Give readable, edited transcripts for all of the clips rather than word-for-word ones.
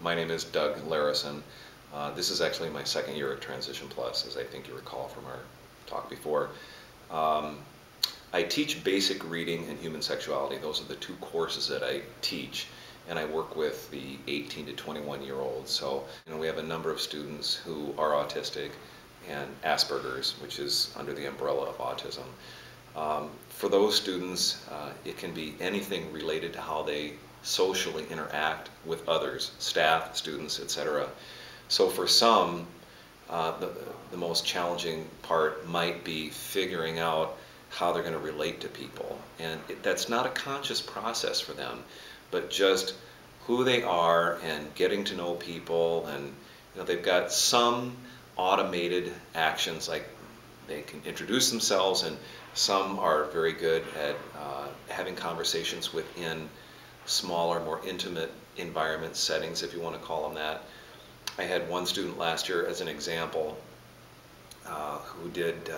My name is Doug Larison. This is actually my second year at Transition Plus, as I think you recall from our talk before. I teach basic reading and human sexuality. Those are the two courses that I teach, and I work with the 18 to 21-year-olds. So, we have a number of students who are autistic and Asperger's, which is under the umbrella of autism. For those students, it can be anything related to how they socially interact with others, staff, students, etc. So for some, the most challenging part might be figuring out how they're going to relate to people. And that's not a conscious process for them, but just who they are and getting to know people. And they've got some automated actions, like they can introduce themselves, and some are very good at having conversations within smaller, more intimate environment settings, if you want to call them that. I had one student last year as an example who did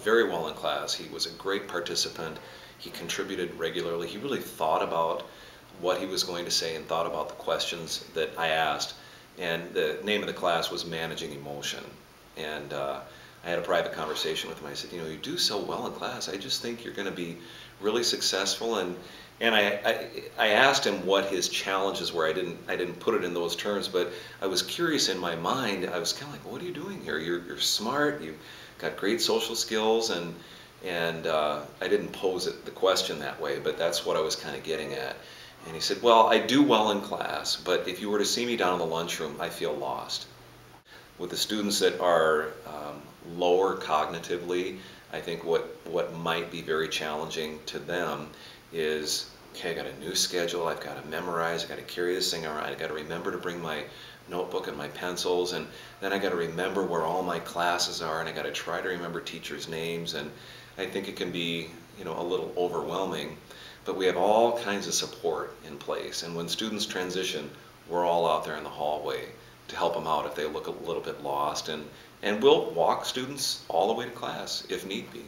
very well in class. He was a great participant. He contributed regularly. He really thought about what he was going to say and thought about the questions that I asked. And the name of the class was Managing Emotion. And I had a private conversation with him. I said, you do so well in class. I just think you're going to be really successful. And I asked him what his challenges were. I didn't put it in those terms, but I was curious in my mind. I was kind of like, what are you doing here? You're smart. You've got great social skills, and I didn't pose the question that way, but that's what I was kind of getting at. And he said, well, I do well in class, but if you were to see me down in the lunchroom, I feel lost. With the students that are lower cognitively, I think what might be very challenging to them is, okay, I got a new schedule, I've got to memorize, I've got to carry this thing around, I've got to remember to bring my notebook and my pencils, and then I got to remember where all my classes are, and I got to try to remember teachers' names, and I think it can be, a little overwhelming. But we have all kinds of support in place, and when students transition, we're all out there in the hallway to help them out if they look a little bit lost, and we'll walk students all the way to class if need be.